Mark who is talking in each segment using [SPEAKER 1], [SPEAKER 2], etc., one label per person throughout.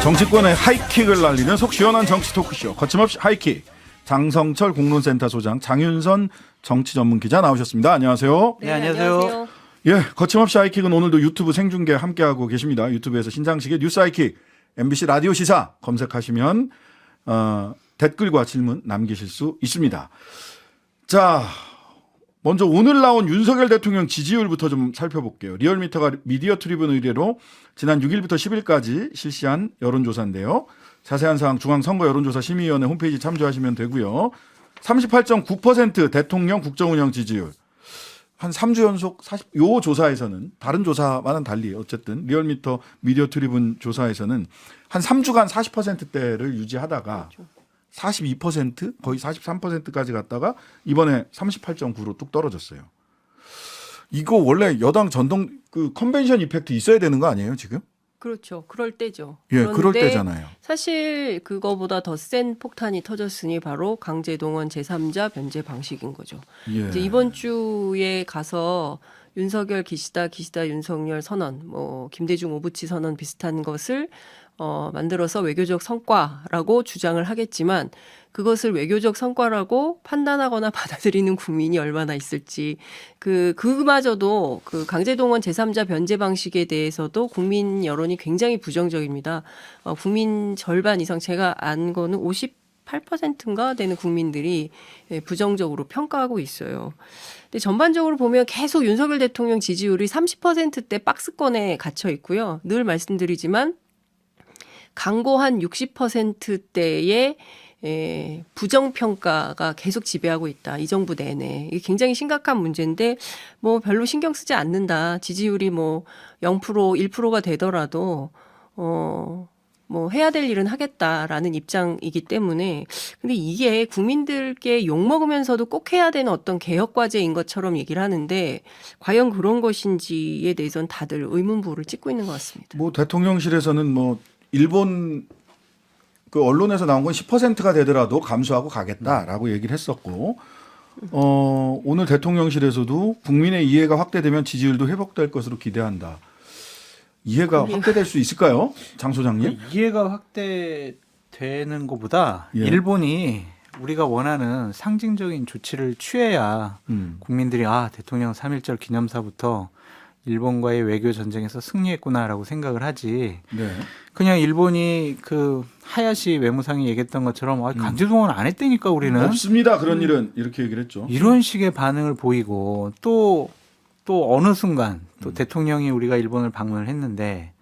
[SPEAKER 1] 정치권의 하이킥을 날리는 속 시원한 정치 토크쇼 거침없이 하이킥. 장성철 공론센터 소장, 장윤선 정치 전문 기자 나오셨습니다. 안녕하세요.
[SPEAKER 2] 네, 안녕하세요.
[SPEAKER 1] 예, 거침없이 하이킥은 오늘도 유튜브 생중계 함께하고 계십니다. 유튜브에서 신장식의 뉴스 하이킥, MBC 라디오 시사 검색하시면 댓글과 질문 남기실 수 있습니다. 자, 먼저 오늘 나온 윤석열 대통령 지지율부터 좀 살펴볼게요. 리얼미터가 미디어 트리뷴 의뢰로 지난 6일부터 10일까지 실시한 여론조사인데요. 자세한 사항 중앙선거 여론조사 심의위원회 홈페이지 참조하시면 되고요. 38.9% 대통령 국정운영 지지율. 한 3주 연속 요 조사에서는 다른 조사와는 달리 어쨌든 리얼미터 미디어 트리뷴 조사에서는 한 3주간 40%대를 유지하다가 42% 거의 43%까지 갔다가 이번에 38.9로 뚝 떨어졌어요. 이거 원래 여당 전동 그 컨벤션 이펙트 있어야 되는 거 아니에요, 지금?
[SPEAKER 2] 그렇죠. 그럴 때죠.
[SPEAKER 1] 예, 그럴 때잖아요.
[SPEAKER 2] 사실 그거보다 더 센 폭탄이 터졌으니 바로 강제동원 제3자 변제 방식인 거죠.
[SPEAKER 1] 예.
[SPEAKER 2] 이제 이번 주에 가서 윤석열 기시다 윤석열 선언, 뭐 김대중 오부치 선언 비슷한 것을 만들어서 외교적 성과라고 주장을 하겠지만 그것을 외교적 성과라고 판단하거나 받아들이는 국민이 얼마나 있을지 그마저도 그 강제동원 제3자 변제 방식에 대해서도 국민 여론이 굉장히 부정적입니다. 국민 절반 이상 제가 안 거는 58%인가 되는 국민들이 부정적으로 평가하고 있어요. 근데 전반적으로 보면 계속 윤석열 대통령 지지율이 30%대 박스권에 갇혀 있고요. 늘 말씀드리지만 강고한 60%대의 부정평가가 계속 지배하고 있다. 이 정부 내내. 이게 굉장히 심각한 문제인데 뭐 별로 신경 쓰지 않는다. 지지율이 뭐 0%, 1%가 되더라도 뭐 해야 될 일은 하겠다라는 입장이기 때문에 근데 이게 국민들께 욕먹으면서도 꼭 해야 되는 어떤 개혁 과제인 것처럼 얘기를 하는데 과연 그런 것인지에 대해서는 다들 의문부를 찍고 있는 것 같습니다.
[SPEAKER 1] 뭐 대통령실에서는 뭐 일본 그 언론에서 나온 건 10%가 되더라도 감수하고 가겠다라고 얘기를 했었고 오늘 대통령실에서도 국민의 이해가 확대되면 지지율도 회복될 것으로 기대한다. 이해가 확대될 수 있을까요? 장 소장님?
[SPEAKER 3] 이해가 확대되는 것보다
[SPEAKER 1] 예.
[SPEAKER 3] 일본이 우리가 원하는 상징적인 조치를 취해야 국민들이 대통령 3.1절 기념사부터 일본과의 외교 전쟁에서 승리했구나라고 생각을 하지.
[SPEAKER 1] 네.
[SPEAKER 3] 그냥 일본이 그 하야시 외무상이 얘기했던 것처럼 강제동원 안 했다니까 우리는.
[SPEAKER 1] 없습니다. 그런 일은 이렇게 얘기를 했죠.
[SPEAKER 3] 이런 식의 반응을 보이고 또 어느 순간 또 대통령이 우리가 일본을 방문을 했는데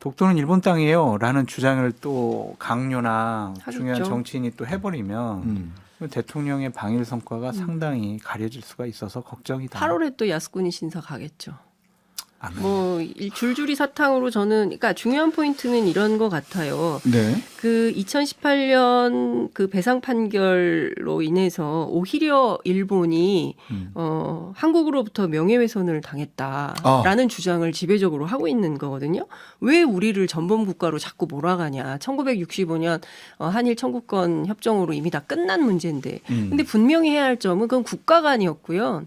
[SPEAKER 3] 독도는 일본 땅이에요 라는 주장을 또 강요나
[SPEAKER 2] 하겠죠.
[SPEAKER 3] 중요한 정치인이 또 해버리면 대통령의 방일 성과가 상당히 가려질 수가 있어서 걱정이다. 8월에
[SPEAKER 2] 또 야스쿠니 신사 가겠죠.
[SPEAKER 3] 안
[SPEAKER 2] 뭐 줄줄이 사탕으로 저는 그러니까 중요한 포인트는 이런 것 같아요.
[SPEAKER 1] 네.
[SPEAKER 2] 그 2018년 그 배상 판결로 인해서 오히려 일본이 한국으로부터 명예훼손을 당했다라는 주장을 지배적으로 하고 있는 거거든요. 왜 우리를 전범 국가로 자꾸 몰아가냐. 1965년 한일 청구권 협정으로 이미 다 끝난 문제인데. 근데 분명히 해야 할 점은 그건 국가가 아니었고요.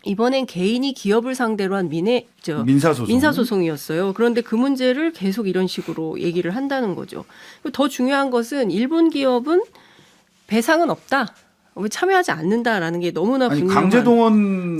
[SPEAKER 2] 이번엔 개인이 기업을 상대로 한 민사소송이었어요. 그런데 그 문제를 계속 이런 식으로 얘기를 한다는 거죠. 더 중요한 것은 일본 기업은 배상은 없다. 참여하지 않는다라는 게 너무나 분명한
[SPEAKER 1] 강제동원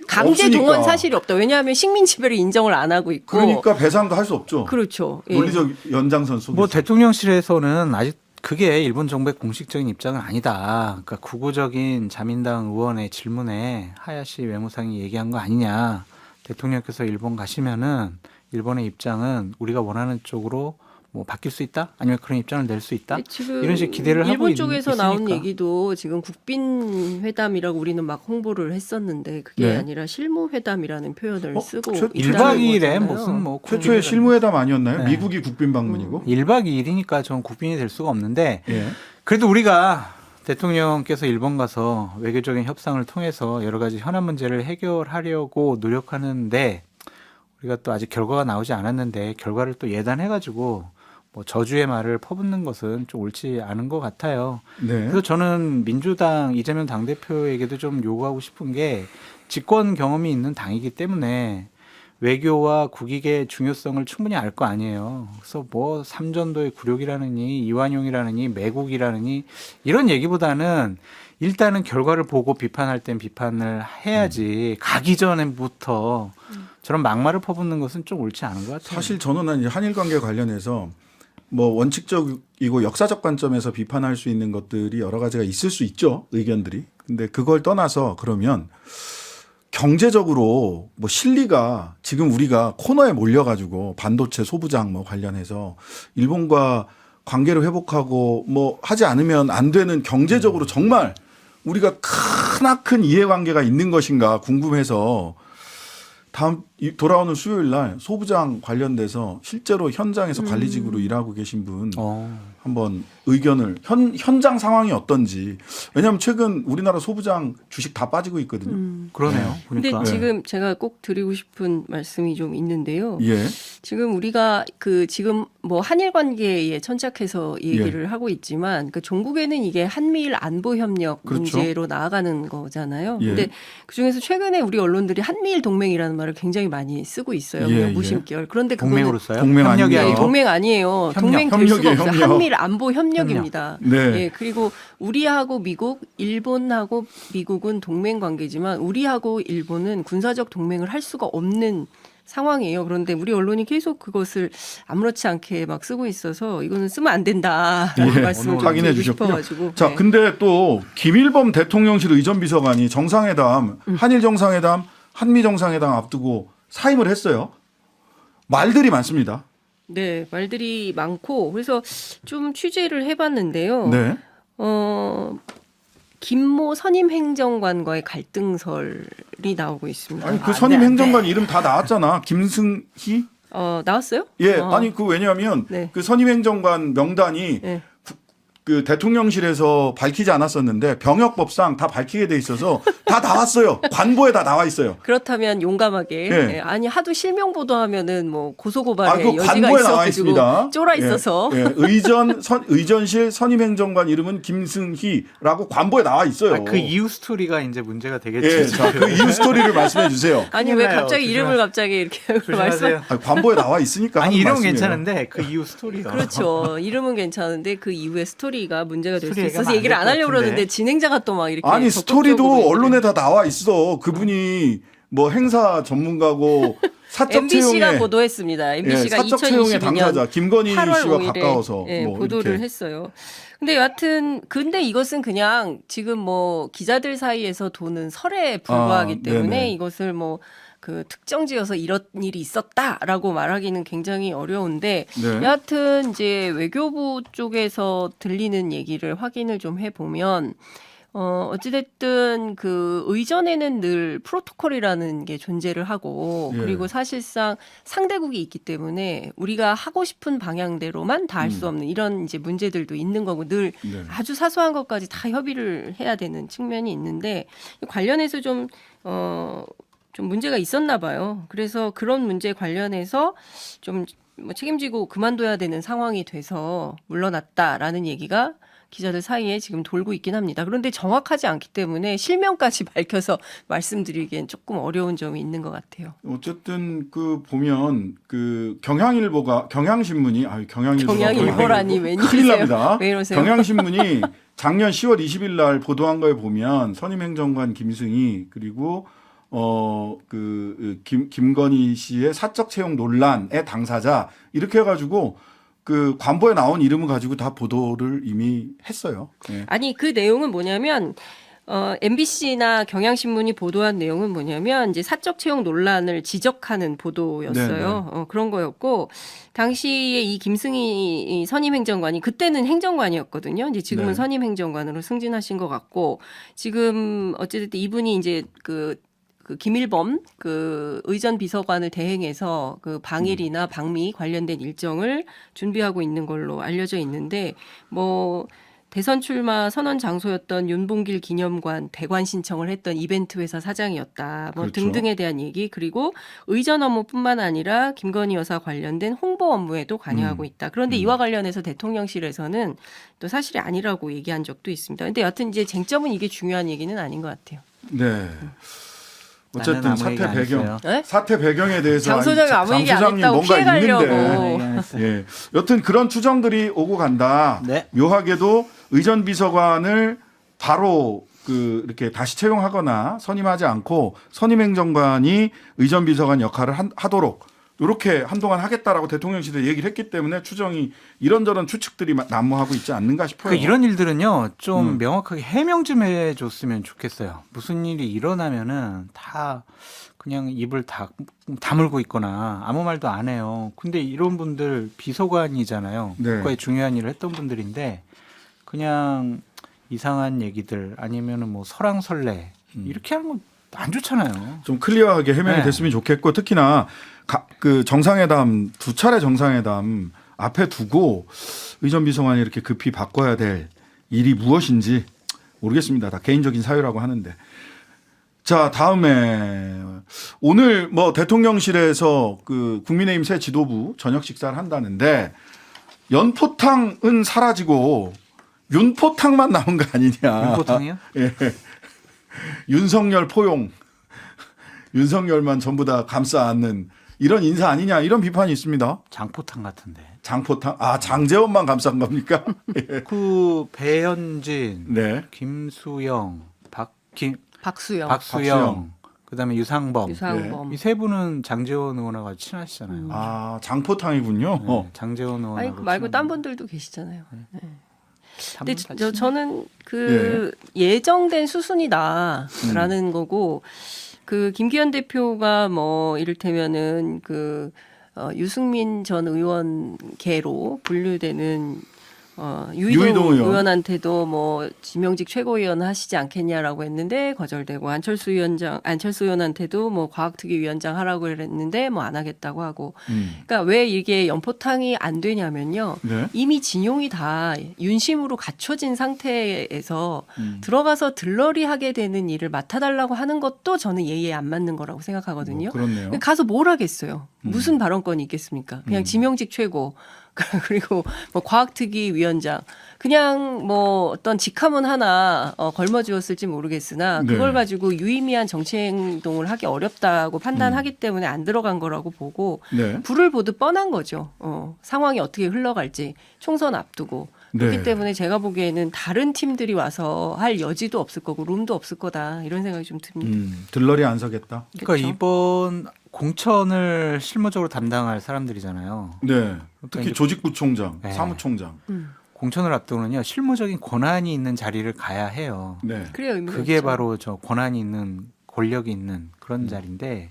[SPEAKER 2] 강제동원 사실이 없다. 왜냐하면 식민 지배를 인정을 안 하고 있고.
[SPEAKER 1] 그러니까 배상도 할 수 없죠.
[SPEAKER 2] 그렇죠.
[SPEAKER 1] 논리적 연장선 속에서.
[SPEAKER 3] 뭐 대통령실에서는 아직 그게 일본 정부의 공식적인 입장은 아니다. 그러니까 구구적인 자민당 의원의 질문에 하야시 외무상이 얘기한 거 아니냐. 대통령께서 일본 가시면은 일본의 입장은 우리가 원하는 쪽으로 뭐 바뀔 수 있다? 아니면 그런 입장을 낼 수 있다?
[SPEAKER 2] 지금
[SPEAKER 3] 이런 식 기대를 하고
[SPEAKER 2] 일본 쪽에서
[SPEAKER 3] 있으니까.
[SPEAKER 2] 나온 얘기도 지금 국빈 회담이라고 우리는 막 홍보를 했었는데 그게
[SPEAKER 1] 네.
[SPEAKER 2] 아니라 실무 회담이라는 표현을 쓰고
[SPEAKER 3] 1박 2일에
[SPEAKER 2] 있다는
[SPEAKER 3] 무슨 뭐
[SPEAKER 1] 최초의 실무회담 아니었나요?
[SPEAKER 3] 네.
[SPEAKER 1] 미국이 국빈 방문이고.
[SPEAKER 3] 1박 2일이니까 전 국빈이 될 수가 없는데
[SPEAKER 1] 예.
[SPEAKER 3] 그래도 우리가 대통령께서 일본 가서 외교적인 협상을 통해서 여러 가지 현안 문제를 해결하려고 노력하는데 우리가 또 아직 결과가 나오지 않았는데 결과를 또 예단해가지고 뭐 저주의 말을 퍼붓는 것은 좀 옳지 않은 것 같아요.
[SPEAKER 1] 네.
[SPEAKER 3] 그래서 저는 민주당 이재명 당대표에게도 좀 요구하고 싶은 게 집권 경험이 있는 당이기 때문에 외교와 국익의 중요성을 충분히 알 거 아니에요. 그래서 뭐 삼전도의 굴욕이라느니 이완용이라느니 매국이라느니 이런 얘기보다는 일단은 결과를 보고 비판할 땐 비판을 해야지 가기 전에부터 저런 막말을 퍼붓는 것은 좀 옳지 않은 것 같아요.
[SPEAKER 1] 사실 저는 이제 한일 관계 관련해서 뭐 원칙적이고 역사적 관점에서 비판할 수 있는 것들이 여러 가지가 있을 수 있죠. 의견들이. 근데 그걸 떠나서 그러면 경제적으로 뭐 실리가 지금 우리가 코너에 몰려가지고 반도체 소부장 뭐 관련해서 일본과 관계를 회복하고 뭐 하지 않으면 안 되는 경제적으로 정말 우리가 크나큰 이해관계가 있는 것인가 궁금해서 다음 돌아오는 수요일 날 소부장 관련돼서 실제로 현장에서 관리직으로 일하고 계신 분 한번 의견을 현장 상황이 어떤지. 왜냐하면 최근 우리나라 소부장 주식 다 빠지고 있거든요.
[SPEAKER 3] 그러네요.
[SPEAKER 2] 근데
[SPEAKER 3] 보니까.
[SPEAKER 2] 지금 제가 꼭 드리고 싶은 말씀이 좀 있는데요.
[SPEAKER 1] 예.
[SPEAKER 2] 지금 우리가 지금 뭐 한일 관계에 천착해서 얘기를 하고 있지만 그 종국에는 이게 한미일 안보 협력
[SPEAKER 1] 그렇죠.
[SPEAKER 2] 문제로 나아가는 거잖아요.
[SPEAKER 1] 예.
[SPEAKER 2] 근데 그 중에서 최근에 우리 언론들이 한미일 동맹이라는 말을 굉장히 많이 쓰고 있어요.
[SPEAKER 1] 예,
[SPEAKER 2] 그냥 무심결. 그런데 그거는
[SPEAKER 3] 동맹으로 써요?
[SPEAKER 1] 동맹
[SPEAKER 3] 협력이
[SPEAKER 1] 아니에요.
[SPEAKER 3] 아니고
[SPEAKER 2] 동맹 아니에요.
[SPEAKER 3] 협력.
[SPEAKER 2] 동맹 될 수가
[SPEAKER 1] 협력이에요,
[SPEAKER 2] 없어요.
[SPEAKER 1] 협력.
[SPEAKER 2] 한미일 안보 협력입니다.
[SPEAKER 1] 네.
[SPEAKER 2] 예, 그리고 우리하고 미국, 일본하고 미국은 동맹 관계지만 우리하고 일본은 군사적 동맹을 할 수가 없는 상황이에요. 그런데 우리 언론이 계속 그것을 아무렇지 않게 막 쓰고 있어서 이거는 쓰면 안 된다라는
[SPEAKER 1] 예,
[SPEAKER 2] 말씀을 좀
[SPEAKER 1] 확인해
[SPEAKER 2] 드리고
[SPEAKER 1] 주셨군요.
[SPEAKER 2] 싶어가지고.
[SPEAKER 1] 자,
[SPEAKER 2] 네.
[SPEAKER 1] 근데 또 김일범 대통령실 의전비서관이 정상회담, 한일 정상회담, 한미 정상회담 앞두고 사임을 했어요. 말들이 많습니다.
[SPEAKER 2] 네, 말들이 많고 그래서 좀 취재를 해봤는데요.
[SPEAKER 1] 네.
[SPEAKER 2] 김모 선임 행정관과의 갈등설이 나오고 있습니다.
[SPEAKER 1] 아니 그 선임 행정관 이름 다 나왔잖아. 김승희?
[SPEAKER 2] 나왔어요?
[SPEAKER 1] 예. 아니 그 왜냐하면
[SPEAKER 2] 네.
[SPEAKER 1] 그 선임 행정관 명단이
[SPEAKER 2] 네.
[SPEAKER 1] 그 대통령실에서 밝히지 않았었는데 병역법상 다 밝히게 돼 있어서 다 나왔어요. 관보에 다 나와 있어요.
[SPEAKER 2] 그렇다면 용감하게
[SPEAKER 1] 예.
[SPEAKER 2] 예, 아니 하도 실명 보도하면은 뭐 고소 고발의
[SPEAKER 1] 그
[SPEAKER 2] 여지가
[SPEAKER 1] 관보에 나와
[SPEAKER 2] 있어가지고
[SPEAKER 1] 있습니다.
[SPEAKER 2] 쫄아 있어서
[SPEAKER 1] 예, 예. 의전실 선임행정관 이름은 김승희라고 관보에 나와 있어요.
[SPEAKER 3] 그 이후 스토리가 이제 문제가 되겠죠.
[SPEAKER 1] 예, 자, 그 이유 스토리를 말씀해 주세요.
[SPEAKER 2] 아니
[SPEAKER 3] 큰일
[SPEAKER 2] 왜
[SPEAKER 3] 나요.
[SPEAKER 2] 갑자기 이름을 갑자기 이렇게 말씀?
[SPEAKER 3] 조심하세요.
[SPEAKER 1] 아니, 관보에 나와 있으니까.
[SPEAKER 3] 아니
[SPEAKER 1] 하는
[SPEAKER 3] 이름은
[SPEAKER 1] 말씀이에요.
[SPEAKER 3] 괜찮은데 그 이후 스토리가.
[SPEAKER 2] 그렇죠. 이름은 괜찮은데 그 이후의 스토리가 문제가 될 수
[SPEAKER 3] 스토리
[SPEAKER 2] 있어서
[SPEAKER 3] 얘기하면
[SPEAKER 2] 얘기를
[SPEAKER 3] 안
[SPEAKER 2] 안
[SPEAKER 3] 될
[SPEAKER 2] 하려고
[SPEAKER 3] 것 같은데.
[SPEAKER 2] 그러는데 진행자가 또 막 이렇게
[SPEAKER 1] 아니 스토리도
[SPEAKER 2] 적극적으로
[SPEAKER 1] 언론에 다 나와 있어. 그분이 뭐 행사 전문가고 사적
[SPEAKER 2] MBC가
[SPEAKER 1] 채용에
[SPEAKER 2] 보도했습니다. MBC가
[SPEAKER 1] 사적 채용의
[SPEAKER 2] 2022년
[SPEAKER 1] 당사자 김건희
[SPEAKER 2] 8월
[SPEAKER 1] 씨와
[SPEAKER 2] 5일에
[SPEAKER 1] 가까워서 뭐
[SPEAKER 2] 보도를
[SPEAKER 1] 이렇게.
[SPEAKER 2] 했어요. 근데 여하튼 근데 이것은 그냥 지금 뭐 기자들 사이에서 도는 설에 불과하기 때문에
[SPEAKER 1] 네네.
[SPEAKER 2] 이것을 뭐 그 특정지어서 이런 일이 있었다라고 말하기는 굉장히 어려운데
[SPEAKER 1] 네.
[SPEAKER 2] 여하튼 이제 외교부 쪽에서 들리는 얘기를 확인을 좀 해보면 어찌됐든 그 의전에는 늘 프로토콜이라는 게 존재를 하고
[SPEAKER 1] 예.
[SPEAKER 2] 그리고 사실상 상대국이 있기 때문에 우리가 하고 싶은 방향대로만 다 할 수 없는 이런 이제 문제들도 있는 거고 늘
[SPEAKER 1] 네.
[SPEAKER 2] 아주 사소한 것까지 다 협의를 해야 되는 측면이 있는데 관련해서 좀 문제가 있었나 봐요. 그래서 그런 문제 관련해서 좀 뭐 책임지고 그만둬야 되는 상황이 돼서 물러났다라는 얘기가 기자들 사이에 지금 돌고 있긴 합니다. 그런데 정확하지 않기 때문에 실명까지 밝혀서 말씀드리기엔 조금 어려운 점이 있는 것 같아요.
[SPEAKER 1] 어쨌든 그 보면 그 경향신문이
[SPEAKER 2] 경향일보라니
[SPEAKER 1] 큰일
[SPEAKER 2] 웬일이세요?
[SPEAKER 1] 납니다.
[SPEAKER 2] 왜 이러세요?
[SPEAKER 1] 경향신문이 작년 10월 20일 날 보도한 거에 보면 선임행정관 김승희 그리고 김건희 씨의 사적 채용 논란의 당사자 이렇게 해가지고 그 관보에 나온 이름을 가지고 다 보도를 이미 했어요. 예.
[SPEAKER 2] 아니 그 내용은 뭐냐면 MBC나 경향신문이 보도한 내용은 뭐냐면 이제 사적 채용 논란을 지적하는 보도였어요. 그런 거였고 당시에 이 김승희 선임 행정관이 그때는 행정관이었거든요. 이제 지금은
[SPEAKER 1] 네.
[SPEAKER 2] 선임 행정관으로 승진하신 것 같고 지금 어쨌든 이분이 이제 그 김일범 그 의전 비서관을 대행해서 그 방일이나 방미 관련된 일정을 준비하고 있는 걸로 알려져 있는데 뭐 대선 출마 선언 장소였던 윤봉길 기념관 대관 신청을 했던 이벤트 회사 사장이었다. 뭐
[SPEAKER 1] 그렇죠.
[SPEAKER 2] 등등에 대한 얘기 그리고 의전 업무뿐만 아니라 김건희 여사 관련된 홍보 업무에도 관여하고 있다. 그런데 이와 관련해서 대통령실에서는 또 사실이 아니라고 얘기한 적도 있습니다. 근데 여하튼 이제 쟁점은 이게 중요한 얘기는 아닌 것 같아요.
[SPEAKER 1] 네. 어쨌든
[SPEAKER 3] 나는 아무
[SPEAKER 1] 사태
[SPEAKER 3] 얘기 안
[SPEAKER 1] 배경,
[SPEAKER 3] 했어요.
[SPEAKER 2] 네?
[SPEAKER 1] 사태 배경에 대해서
[SPEAKER 2] 장 소장이 아무 얘기 안
[SPEAKER 1] 소장님
[SPEAKER 2] 했다고
[SPEAKER 1] 뭔가
[SPEAKER 2] 피해가려고.
[SPEAKER 1] 있는데.
[SPEAKER 3] 얘기 안 했어요.
[SPEAKER 1] 예. 여튼 그런 추정들이 오고 간다.
[SPEAKER 3] 네.
[SPEAKER 1] 묘하게도 의전 비서관을 바로 이렇게 다시 채용하거나 선임하지 않고 선임 행정관이 의전 비서관 역할을 하도록 이렇게 한동안 하겠다라고 대통령실에 얘기를 했기 때문에 추정이 이런저런 추측들이 난무하고 있지 않는가 싶어요.
[SPEAKER 3] 이런 일들은요 좀 명확하게 해명 좀 해줬으면 좋겠어요. 무슨 일이 일어나면은 다 그냥 입을 다 다물고 있거나 아무 말도 안 해요. 근데 이런 분들 비서관이잖아요.
[SPEAKER 1] 네.
[SPEAKER 3] 국가에 중요한 일을 했던 분들인데 그냥 이상한 얘기들 아니면은 뭐 설왕설래 이렇게 하는 건 안 좋잖아요.
[SPEAKER 1] 좀 클리어하게 해명이
[SPEAKER 3] 네.
[SPEAKER 1] 됐으면 좋겠고 특히나 그 정상회담 2차례 정상회담 앞에 두고 의전 비서관이 이렇게 급히 바꿔야 될 일이 무엇인지 모르겠습니다. 다 개인적인 사유라고 하는데. 자, 다음에 오늘 뭐 대통령실에서 그 국민의힘 새 지도부 저녁 식사를 한다는데 연포탕은 사라지고 윤포탕만 남은 거 아니냐.
[SPEAKER 3] 윤포탕이요?
[SPEAKER 1] 예. 윤석열 포용, 윤석열만 전부 다 감싸 안는 이런 인사 아니냐 이런 비판이 있습니다.
[SPEAKER 3] 장포탕 같은데.
[SPEAKER 1] 장포탕, 장재원만 감싼 겁니까? 예.
[SPEAKER 3] 그 배현진,
[SPEAKER 1] 네.
[SPEAKER 3] 김수영,
[SPEAKER 2] 박수영,
[SPEAKER 3] 박수영, 그다음에 유상범.
[SPEAKER 2] 유상범.
[SPEAKER 3] 이 세 분은 장재원 의원하고 친하시잖아요.
[SPEAKER 1] 장포탕이군요.
[SPEAKER 3] 네, 장재원 의원하고
[SPEAKER 2] 아니 말고 딴 분들도 계시잖아요. 근데
[SPEAKER 3] 단
[SPEAKER 2] 저는 그 예정된 수순이다라는 거고 그 김기현 대표가 뭐 이를테면은 유승민 전 의원계로 분류되는 유이동 의원한테도 뭐 지명직 최고위원 하시지 않겠냐라고 했는데 거절되고 안철수 의원한테도 뭐 과학특위위원장 하라고 했는데 뭐 안 하겠다고 하고 그러니까 왜 이게 연포탕이 안 되냐면요.
[SPEAKER 1] 네.
[SPEAKER 2] 이미 진용이 다 윤심으로 갖춰진 상태에서 들어가서 들러리하게 되는 일을 맡아달라고 하는 것도 저는 예의에 안 맞는 거라고 생각하거든요.
[SPEAKER 1] 그렇네요.
[SPEAKER 2] 가서 뭘 하겠어요. 무슨 발언권이 있겠습니까? 그냥 지명직 최고 그리고 뭐 과학특위 위원장 그냥 뭐 어떤 직함은 하나 걸머쥐었을지 모르겠으나
[SPEAKER 1] 네.
[SPEAKER 2] 그걸 가지고 유의미한 정치 행동을 하기 어렵다고 판단하기 때문에 안 들어간 거라고 보고
[SPEAKER 1] 네.
[SPEAKER 2] 불을 보듯 뻔한 거죠. 상황이 어떻게 흘러갈지 총선 앞두고 그렇기
[SPEAKER 1] 네.
[SPEAKER 2] 때문에 제가 보기에는 다른 팀들이 와서 할 여지도 없을 거고 룸도 없을 거다 이런 생각이 좀 듭니다.
[SPEAKER 1] 들러리 안 서겠다.
[SPEAKER 3] 그러니까
[SPEAKER 2] 그렇죠?
[SPEAKER 3] 이번 공천을 실무적으로 담당할 사람들이잖아요.
[SPEAKER 1] 네. 특히
[SPEAKER 3] 이제-
[SPEAKER 1] 조직부총장,
[SPEAKER 3] 네.
[SPEAKER 1] 사무총장.
[SPEAKER 3] 공천을 앞두고는요 실무적인 권한이 있는 자리를 가야 해요.
[SPEAKER 1] 네.
[SPEAKER 2] 그래요. 의미가
[SPEAKER 3] 그게
[SPEAKER 2] 있죠.
[SPEAKER 3] 바로 저 권한이 있는 권력이 있는 그런 자리인데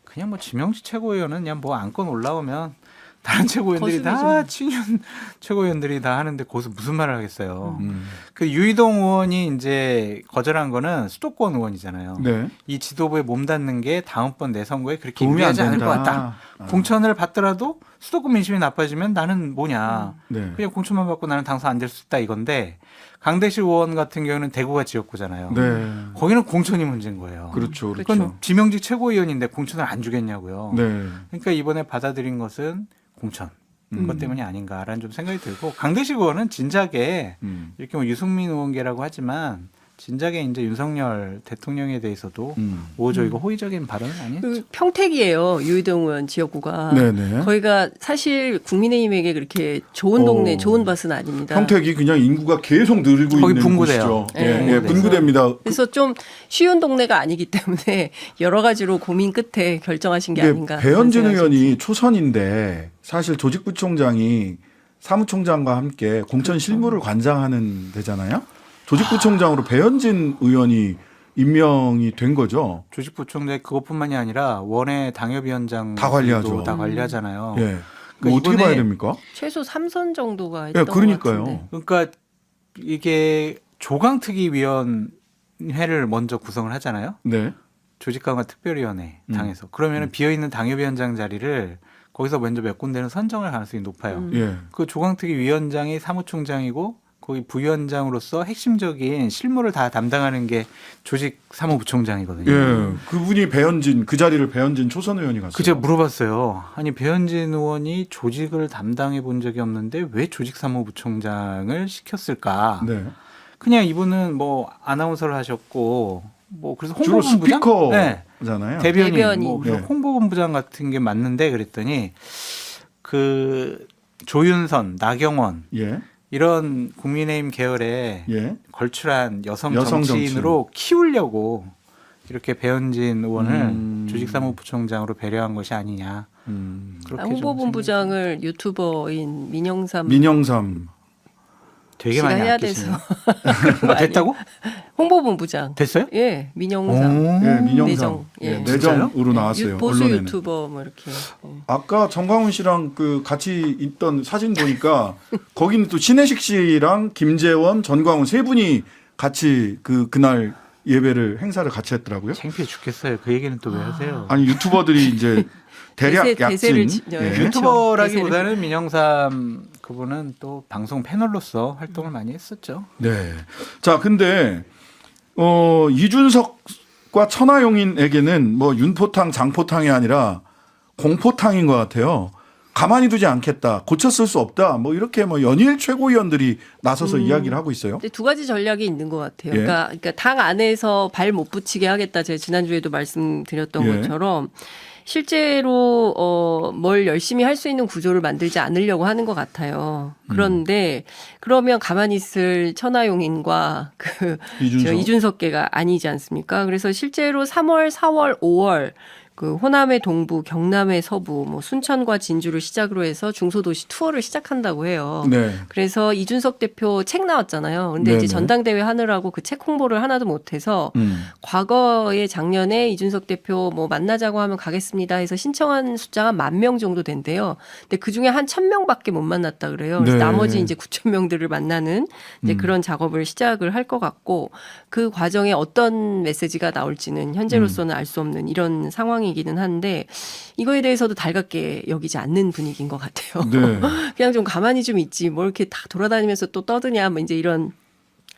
[SPEAKER 3] 그냥 뭐 지명직 최고위원은 그냥 뭐 안건 올라오면 다른 최고위원들이 다
[SPEAKER 2] 거수기죠.
[SPEAKER 3] 친윤 최고위원들이 다 하는데 거기서 무슨 말을 하겠어요.
[SPEAKER 1] 음.
[SPEAKER 3] 그 유이동 의원이 이제 거절한 거는 수도권 의원이잖아요.
[SPEAKER 1] 네.
[SPEAKER 3] 이 지도부에 몸담는 게 다음번 내선거에 그렇게
[SPEAKER 1] 도움이 안
[SPEAKER 3] 유리하지 않을 것
[SPEAKER 1] 된다.
[SPEAKER 3] 같다. 공천을 받더라도 수도권 민심이 나빠지면 나는 뭐냐.
[SPEAKER 1] 네.
[SPEAKER 3] 그냥 공천만 받고 나는 당선 안 될 수 있다 이건데 강대식 의원 같은 경우는 대구가 지역구잖아요.
[SPEAKER 1] 네.
[SPEAKER 3] 거기는 공천이 문제인 거예요.
[SPEAKER 1] 그렇죠.
[SPEAKER 3] 그건
[SPEAKER 1] 그렇죠.
[SPEAKER 3] 지명직 최고위원인데 공천을 안 주겠냐고요.
[SPEAKER 1] 네.
[SPEAKER 3] 그러니까 이번에 받아들인 것은 공천. 그것 때문이 아닌가라는 좀 생각이 들고 강대식 의원은 진작에 이렇게 뭐 유승민 의원계라고 하지만 진작에 이제 윤석열 대통령에 대해서도 우호적이고 호의적인 발언은 아니었죠.
[SPEAKER 2] 그 평택이에요. 유이동 의원 지역구가.
[SPEAKER 1] 네네.
[SPEAKER 2] 거기가 사실 국민의힘에게 그렇게 좋은 동네, 좋은 밭은 아닙니다.
[SPEAKER 1] 평택이 그냥 인구가 계속 늘고
[SPEAKER 3] 거기
[SPEAKER 1] 있는
[SPEAKER 3] 분구돼요.
[SPEAKER 1] 곳이죠.
[SPEAKER 2] 네.
[SPEAKER 1] 예,
[SPEAKER 3] 분구돼요.
[SPEAKER 1] 분구됩니다.
[SPEAKER 2] 그래서 좀 쉬운 동네가 아니기 때문에 여러 가지로 고민 끝에 결정하신 게
[SPEAKER 1] 근데
[SPEAKER 2] 아닌가.
[SPEAKER 1] 배현진
[SPEAKER 2] 그런 생각이
[SPEAKER 1] 의원이 초선인데 사실 조직부총장이 사무총장과 함께 공천 실무를 관장하는 데잖아요. 조직부총장으로 배현진 의원이 임명이 된 거죠.
[SPEAKER 3] 조직부총장 그것뿐만이 아니라 원외 당협위원장
[SPEAKER 1] 다 관리하죠.
[SPEAKER 3] 다 관리하잖아요.
[SPEAKER 1] 예.
[SPEAKER 3] 그러니까
[SPEAKER 1] 어떻게
[SPEAKER 3] 이번에
[SPEAKER 1] 봐야 됩니까?
[SPEAKER 2] 최소 3선 정도가
[SPEAKER 1] 예,
[SPEAKER 2] 있던 것
[SPEAKER 1] 그러니까요.
[SPEAKER 2] 같은데.
[SPEAKER 3] 그러니까 이게 조강특위위원회를 먼저 구성을 하잖아요.
[SPEAKER 1] 네.
[SPEAKER 3] 조직강화 특별위원회 당에서 그러면은 비어 있는 당협위원장 자리를 거기서 먼저 몇 군데는 선정할 가능성이 높아요.
[SPEAKER 1] 예.
[SPEAKER 3] 그 조강특위 위원장이 사무총장이고 거기 부위원장으로서 핵심적인 실무를 다 담당하는 게 조직 사무부총장이거든요.
[SPEAKER 1] 예. 그분이 배현진 그 자리를 배현진 초선 의원이 갔어요.
[SPEAKER 3] 그 제가 물어봤어요. 아니 배현진 의원이 조직을 담당해 본 적이 없는데 왜 조직 사무부총장을 시켰을까?
[SPEAKER 1] 네.
[SPEAKER 3] 그냥 이분은 뭐 아나운서를 하셨고 뭐 그래서
[SPEAKER 1] 주로
[SPEAKER 3] 홍보본부장, 네.
[SPEAKER 1] 스피커잖아요.
[SPEAKER 3] 대변인,
[SPEAKER 2] 대변인.
[SPEAKER 3] 뭐
[SPEAKER 1] 네.
[SPEAKER 3] 홍보본부장 같은 게 맞는데 그랬더니 그 조윤선, 나경원
[SPEAKER 1] 예,
[SPEAKER 3] 이런 국민의힘 계열에
[SPEAKER 1] 예.
[SPEAKER 3] 걸출한 여성
[SPEAKER 1] 여성
[SPEAKER 3] 정치인으로 키우려고 이렇게 배현진 의원을
[SPEAKER 1] 음.
[SPEAKER 3] 조직사무부총장으로 배려한 것이 아니냐. 그렇게 좀
[SPEAKER 2] 홍보본부장을 유튜버인 민영삼
[SPEAKER 1] 민영삼.
[SPEAKER 3] 되게
[SPEAKER 2] 씨가
[SPEAKER 3] 많이
[SPEAKER 2] 해야
[SPEAKER 3] 아끼시네요.
[SPEAKER 2] 돼서
[SPEAKER 3] 됐다고?
[SPEAKER 2] 홍보본부장.
[SPEAKER 3] 됐어요?
[SPEAKER 2] 예, 민영삼.
[SPEAKER 1] 예, 민영삼.
[SPEAKER 2] 내정. 예.
[SPEAKER 1] 예, 내정으로 나왔어요.
[SPEAKER 2] 보수
[SPEAKER 1] 언론에는.
[SPEAKER 2] 유튜버 뭐 이렇게. 예.
[SPEAKER 1] 아까 정광훈 씨랑 그 같이 있던 사진 보니까 거기는 또 신혜식 씨랑 김재원, 전광훈 세 분이 같이 그날 예배를 행사를 같이 했더라고요.
[SPEAKER 3] 창피해 죽겠어요. 그 얘기는 또 왜 하세요?
[SPEAKER 1] 아니 유튜버들이 이제 대략
[SPEAKER 2] 대세를
[SPEAKER 1] 약진.
[SPEAKER 2] 지-
[SPEAKER 1] 예.
[SPEAKER 2] 그렇죠.
[SPEAKER 3] 유튜버라기보다는 민영삼 그분은 또 방송 패널로서 활동을 많이 했었죠.
[SPEAKER 1] 네. 자, 근데 이준석과 천하용인에게는 뭐 윤포탕, 장포탕이 아니라 공포탕인 것 같아요. 가만히 두지 않겠다. 고쳤을 수 없다. 뭐 이렇게 뭐 연일 최고위원들이 나서서 이야기를 하고 있어요.
[SPEAKER 2] 근데 두 가지 전략이 있는 것 같아요.
[SPEAKER 1] 예.
[SPEAKER 2] 그러니까 당 안에서 발 못 붙이게 하겠다. 제가 지난주에도 말씀드렸던
[SPEAKER 1] 예.
[SPEAKER 2] 것처럼 실제로 뭘 열심히 할 수 있는 구조를 만들지 않으려고 하는 것 같아요. 그런데 그러면 가만히 있을 천하용인과 이준석계가 아니지 않습니까? 그래서 실제로 3월, 4월, 5월 그 호남의 동부, 경남의 서부, 뭐 순천과 진주를 시작으로 해서 중소도시 투어를 시작한다고 해요.
[SPEAKER 1] 네.
[SPEAKER 2] 그래서 이준석 대표 책 나왔잖아요. 근데
[SPEAKER 1] 네네.
[SPEAKER 2] 이제 전당대회 하느라고 그 책 홍보를 하나도 못해서
[SPEAKER 1] 음.
[SPEAKER 2] 과거에 작년에 이준석 대표 뭐 만나자고 하면 가겠습니다 해서 신청한 숫자가 10,000명 정도 된대요. 근데 그 중에 한 1,000명밖에 못 만났다 그래요. 그래서
[SPEAKER 1] 네.
[SPEAKER 2] 나머지 이제 9,000명들을 만나는 이제 그런 작업을 시작을 할 것 같고 그 과정에 어떤 메시지가 나올지는 현재로서는 알 수 없는 이런 상황이기는 한데 이거에 대해서도 달갑게 여기지 않는 분위기인 것 같아요.
[SPEAKER 1] 네.
[SPEAKER 2] 그냥 좀 가만히 좀 있지 뭐 이렇게 다 돌아다니면서 또 떠드냐 뭐 이제 이런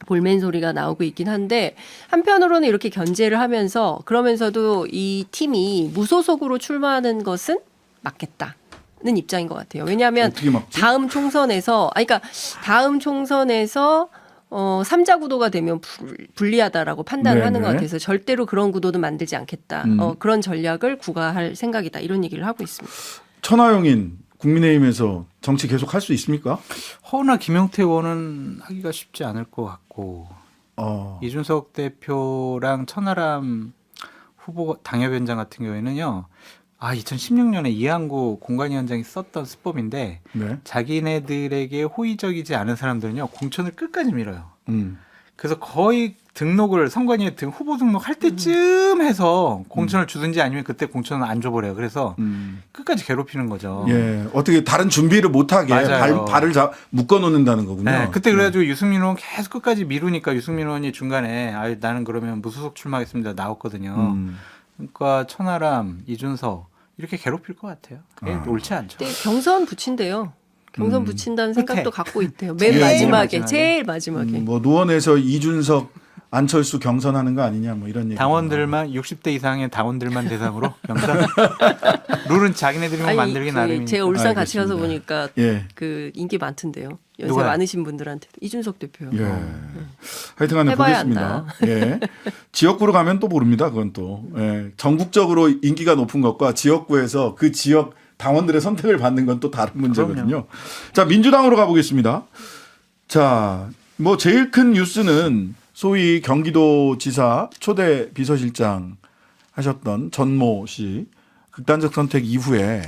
[SPEAKER 2] 볼멘 소리가 나오고 있긴 한데 한편으로는 이렇게 견제를 하면서 그러면서도 이 팀이 무소속으로 출마하는 것은 맞겠다는 입장인 것 같아요. 왜냐하면
[SPEAKER 1] 어떻게 막지?
[SPEAKER 2] 다음 총선에서 그러니까 다음 총선에서 3자 구도가 되면 불리하다라고 판단을 하는 것
[SPEAKER 1] 네네.
[SPEAKER 2] 같아서 절대로 그런 구도도 만들지 않겠다. 그런 전략을 구가할 생각이다. 이런 얘기를 하고 있습니다.
[SPEAKER 1] 천하용인 국민의힘에서 정치 계속 할 수 있습니까?
[SPEAKER 3] 허나 김용태 의원은 하기가 쉽지 않을 것 같고 이준석 대표랑 천하람 후보 당협위원장 같은 경우에는요. 2016년에 이한구 공관위원장이 썼던 수법인데
[SPEAKER 1] 네.
[SPEAKER 3] 자기네들에게 호의적이지 않은 사람들은요 공천을 끝까지 밀어요.
[SPEAKER 1] 음.
[SPEAKER 3] 그래서 거의 등록을 선관위에 후보 등록할 때쯤 해서 공천을 주든지 아니면 그때 공천을 안 줘버려요. 그래서 끝까지 괴롭히는 거죠.
[SPEAKER 1] 예. 어떻게 다른 준비를 못하게
[SPEAKER 3] 맞아요.
[SPEAKER 1] 발을 묶어놓는다는 거군요.
[SPEAKER 3] 네, 그때 그래가지고 유승민 의원 계속 끝까지 미루니까 유승민 의원이 중간에 나는 그러면 무소속 출마하겠습니다 나왔거든요. 그러니까 천하람, 이준석 이렇게 괴롭힐 것 같아요. 그게 옳지 않죠.
[SPEAKER 2] 근데 경선 붙인대요. 경선 붙인다는
[SPEAKER 3] 끝에.
[SPEAKER 2] 생각도 갖고 있대요.
[SPEAKER 1] 제일
[SPEAKER 2] 맨 마지막에,
[SPEAKER 3] 마지막에.
[SPEAKER 2] 제일 마지막에.
[SPEAKER 1] 뭐 노원에서 이준석, 안철수 경선하는 거 아니냐 뭐 이런 얘기.
[SPEAKER 3] 당원들만 60대 이상의 당원들만 대상으로 경선 룰은 자기네들이 만들기 나름이니까.
[SPEAKER 2] 제가 울산 같이 가서
[SPEAKER 1] 알겠습니다.
[SPEAKER 2] 보니까
[SPEAKER 1] 예.
[SPEAKER 2] 그 인기 많던데요. 연세
[SPEAKER 3] 누가요?
[SPEAKER 2] 많으신 분들한테 이준석 대표요.
[SPEAKER 1] 예. 하여튼간에
[SPEAKER 2] 해봐야
[SPEAKER 1] 보겠습니다. 예. 지역구로 가면 또 모릅니다. 그건 또 예. 전국적으로 인기가 높은 것과 지역구에서 그 지역 당원들의 선택을 받는 건 또 다른 문제거든요.
[SPEAKER 3] 그럼요.
[SPEAKER 1] 자, 민주당으로 가보겠습니다. 자, 뭐 제일 큰 뉴스는 소위 경기도지사 초대 비서실장 하셨던 전모 씨 극단적 선택 이후에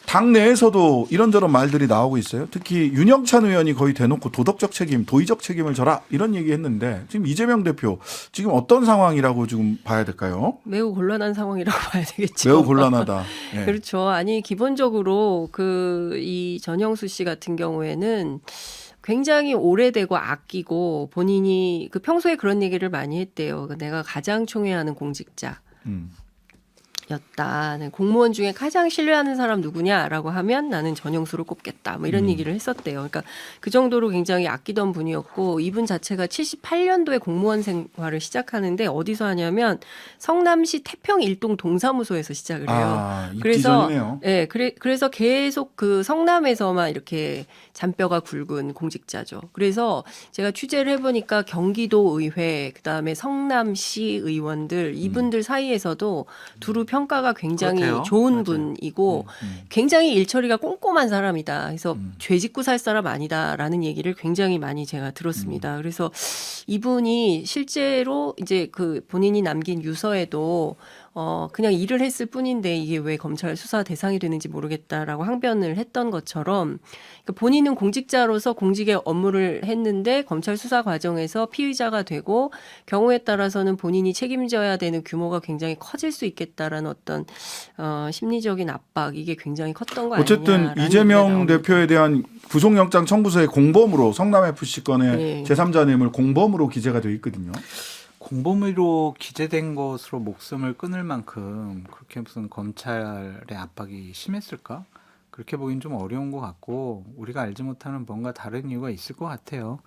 [SPEAKER 1] 당 내에서도 이런저런 말들이 나오고 있어요. 특히 윤영찬 의원이 거의 대놓고 도덕적 책임, 도의적 책임을 져라 이런 얘기했는데 지금 이재명 대표 지금 어떤 상황이라고 지금 봐야 될까요?
[SPEAKER 2] 매우 곤란한 상황이라고 봐야 되겠죠.
[SPEAKER 1] 매우 곤란하다. 예.
[SPEAKER 2] 그렇죠. 아니 기본적으로 이 전영수 씨 같은 경우에는 굉장히 오래되고 아끼고 본인이 평소에 그런 얘기를 많이 했대요. 내가 가장 총애하는 공직자. 공무원 중에 가장 신뢰하는 사람 누구냐라고 하면 나는 전영수를 꼽겠다. 뭐 이런 얘기를 했었대요. 그러니까 그 정도로 굉장히 아끼던 분이었고 이분 자체가 78년도에 공무원 생활을 시작하는데 어디서 하냐면 성남시 태평 일동 동사무소에서 시작을 해요.
[SPEAKER 1] 아,
[SPEAKER 2] 그래서
[SPEAKER 1] 입지전이네요.
[SPEAKER 2] 예, 그래서 계속 그 성남에서만 이렇게 잔뼈가 굵은 공직자죠. 그래서 제가 취재를 해보니까 경기도 의회, 그다음에 성남시 의원들 이분들 사이에서도 두루 평가가 굉장히
[SPEAKER 3] 그렇대요.
[SPEAKER 2] 좋은
[SPEAKER 3] 맞아요.
[SPEAKER 2] 분이고 굉장히 일처리가 꼼꼼한 사람이다. 그래서 죄 짓고 살 사람 아니다라는 얘기를 굉장히 많이 제가 들었습니다. 그래서 이분이 실제로 이제 그 본인이 남긴 유서에도 그냥 일을 했을 뿐인데 이게 왜 검찰 수사 대상이 되는지 모르겠다라고 항변을 했던 것처럼 그러니까 본인은 공직자로서 공직의 업무를 했는데 검찰 수사 과정에서 피의자가 되고 경우에 따라서는 본인이 책임져야 되는 규모가 굉장히 커질 수 있겠다라는 어떤 심리적인 압박 이게 굉장히 컸던 거
[SPEAKER 1] 어쨌든
[SPEAKER 2] 아니냐라는
[SPEAKER 1] 이재명
[SPEAKER 2] 얘기가 나옵니다.
[SPEAKER 1] 대표에 대한 구속영장 청구서의 공범으로 성남FC 건의
[SPEAKER 2] 네.
[SPEAKER 1] 제3자 뇌물 공범으로 기재가 되어 있거든요.
[SPEAKER 3] 공범으로 기재된 것으로 목숨을 끊을 만큼 그렇게 무슨 검찰의 압박이 심했을까? 그렇게 보긴 좀 어려운 것 같고 우리가 알지 못하는 뭔가 다른 이유가 있을 것 같아요.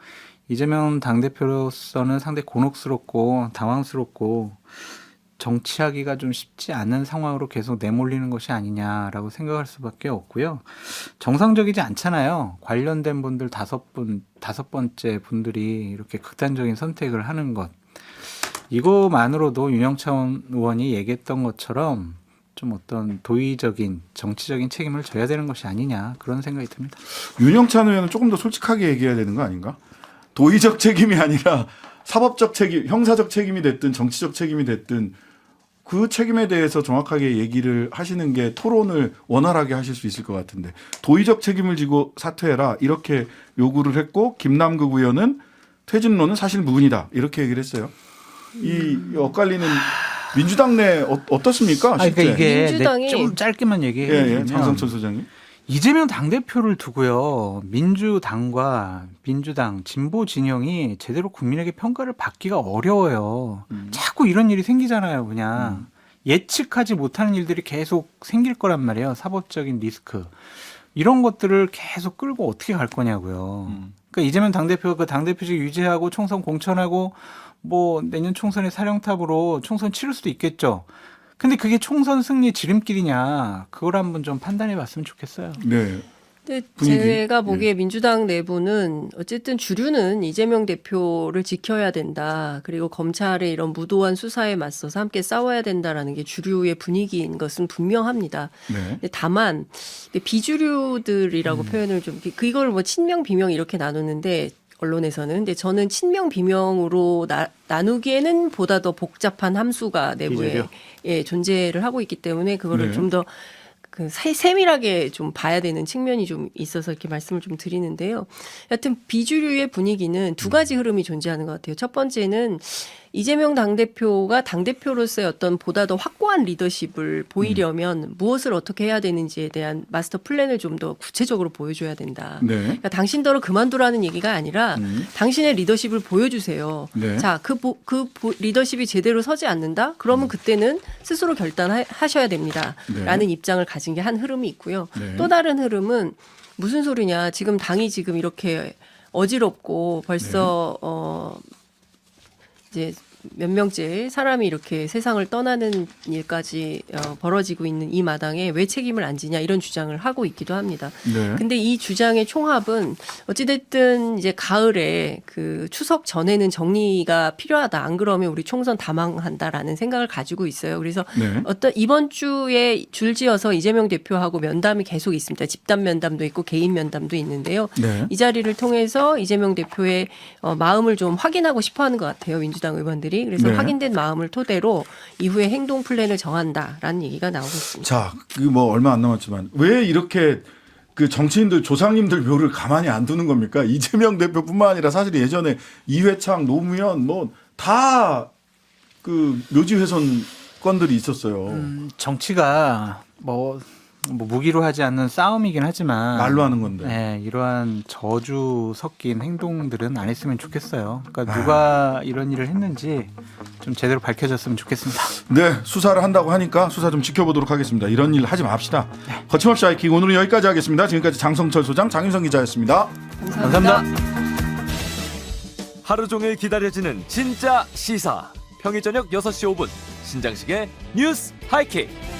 [SPEAKER 3] 이재명 당대표로서는 상당히 곤혹스럽고 당황스럽고 정치하기가 좀 쉽지 않은 상황으로 계속 내몰리는 것이 아니냐라고 생각할 수밖에 없고요. 정상적이지 않잖아요. 관련된 분들 다섯 번째 분들이 이렇게 극단적인 선택을 하는 것. 이거만으로도 윤영찬 의원이 얘기했던 것처럼 좀 어떤 도의적인 정치적인 책임을 져야 되는 것이 아니냐 그런 생각이 듭니다.
[SPEAKER 1] 윤영찬 의원은 조금 더 솔직하게 얘기해야 되는 거 아닌가? 도의적 책임이 아니라 사법적 책임, 형사적 책임이 됐든 정치적 책임이 됐든 그 책임에 대해서 정확하게 얘기를 하시는 게 토론을 원활하게 하실 수 있을 것 같은데 도의적 책임을 지고 사퇴해라 이렇게 요구를 했고 김남국 의원은 퇴진론은 사실 무근이다 이렇게 얘기를 했어요. 이 엇갈리는 민주당 내 어떻습니까?
[SPEAKER 3] 그러니까
[SPEAKER 1] 실제?
[SPEAKER 3] 이게
[SPEAKER 2] 민주당이-
[SPEAKER 3] 좀 짧게만
[SPEAKER 1] 예,
[SPEAKER 3] 얘기해주면
[SPEAKER 1] 장성철 소장님.
[SPEAKER 3] 이재명 당대표를 두고요. 민주당과 민주당 진보 진영이 제대로 국민에게 평가를 받기가 어려워요. 자꾸 이런 일이 생기잖아요. 그냥 예측하지 못하는 일들이 계속 생길 거란 말이에요. 사법적인 리스크. 이런 것들을 계속 끌고 어떻게 갈 거냐고요. 그러니까 이재명 당대표가 그 당대표직 유지하고 총선 공천하고 뭐 내년 총선의 사령탑으로 총선 치를 수도 있겠죠. 근데 그게 총선 승리 지름길이냐 그걸 한번 좀 판단해 봤으면 좋겠어요.
[SPEAKER 1] 네.
[SPEAKER 2] 근데
[SPEAKER 1] 분위기?
[SPEAKER 2] 제가 보기에 민주당 내부는 어쨌든 주류는 이재명 대표를 지켜야 된다. 그리고 검찰의 이런 무도한 수사에 맞서서 함께 싸워야 된다라는 게 주류의 분위기인 것은 분명합니다.
[SPEAKER 1] 네.
[SPEAKER 2] 근데 다만 비주류들이라고 표현을 좀 그걸 뭐 친명 비명 이렇게 나누는데 언론에서는 근데 저는 친명 비명으로 나누기에는 보다 더 복잡한 함수가 내부에
[SPEAKER 3] 비주류?
[SPEAKER 2] 예, 존재를 하고 있기 때문에 그거를
[SPEAKER 1] 네.
[SPEAKER 2] 좀 더 그 세밀하게 좀 봐야 되는 측면이 좀 있어서 이렇게 말씀을 좀 드리는데요. 여하튼 비주류의 분위기는 두 가지 흐름이 존재하는 것 같아요. 첫 번째는 이재명 당대표가 당대표로서의 어떤 보다 더 확고한 리더십을 보이려면 무엇을 어떻게 해야 되는지에 대한 마스터 플랜을 좀 더 구체적으로 보여줘야 된다.
[SPEAKER 1] 네.
[SPEAKER 2] 그러니까 당신더러 그만두라는 얘기가 아니라 당신의 리더십을 보여주세요.
[SPEAKER 1] 네.
[SPEAKER 2] 자, 그 리더십이 제대로 서지 않는다? 그러면 그때는 스스로 결단하셔야 됩니다.
[SPEAKER 1] 네.
[SPEAKER 2] 라는 입장을 가진 게 한 흐름이 있고요.
[SPEAKER 1] 네.
[SPEAKER 2] 또 다른 흐름은 무슨 소리냐. 지금 당이 지금 이렇게 어지럽고 벌써 이제 몇 명째 사람이 이렇게 세상을 떠나는 일까지 벌어지고 있는 이 마당에 왜 책임을 안 지냐 이런 주장을 하고 있기도 합니다.
[SPEAKER 1] 네.
[SPEAKER 2] 근데 이 주장의 총합은 어찌됐든 이제 가을에 그 추석 전에는 정리가 필요하다. 안 그러면 우리 총선 다 망한다라는 생각을 가지고 있어요. 그래서
[SPEAKER 1] 네.
[SPEAKER 2] 어떤 이번 주에 줄지어서 이재명 대표하고 면담이 계속 있습니다. 집단 면담도 있고 개인 면담도 있는데요.
[SPEAKER 1] 네.
[SPEAKER 2] 이 자리를 통해서 이재명 대표의 마음을 좀 확인하고 싶어하는 것 같아요. 민주당 의원들이. 그래서
[SPEAKER 1] 네.
[SPEAKER 2] 확인된 마음을 토대로 이후에 행동 플랜을 정한다라는 얘기가 나오고 있습니다.
[SPEAKER 1] 자, 그 뭐 얼마 안 남았지만 왜 이렇게 그 정치인들 조상님들 묘를 가만히 안 두는 겁니까? 이재명 대표뿐만 아니라 사실 예전에 이회창, 노무현 뭐 다 그 묘지 훼손 건들이 있었어요.
[SPEAKER 3] 정치가 뭐 뭐 무기로 하지 않는 싸움이긴 하지만
[SPEAKER 1] 말로 하는 건데.
[SPEAKER 3] 네, 이러한 저주 섞인 행동들은 안 했으면 좋겠어요. 그러니까 누가 이런 일을 했는지 좀 제대로 밝혀졌으면 좋겠습니다.
[SPEAKER 1] 네, 수사를 한다고 하니까 수사 좀 지켜보도록 하겠습니다. 이런 일 하지 맙시다. 거침없이 하이킥 오늘은 여기까지 하겠습니다. 지금까지 장성철 소장, 장윤성 기자였습니다.
[SPEAKER 3] 감사합니다.
[SPEAKER 4] 하루 종일 기다려지는 진짜 시사. 평일 저녁 6시 5분 신장식의 뉴스 하이킥.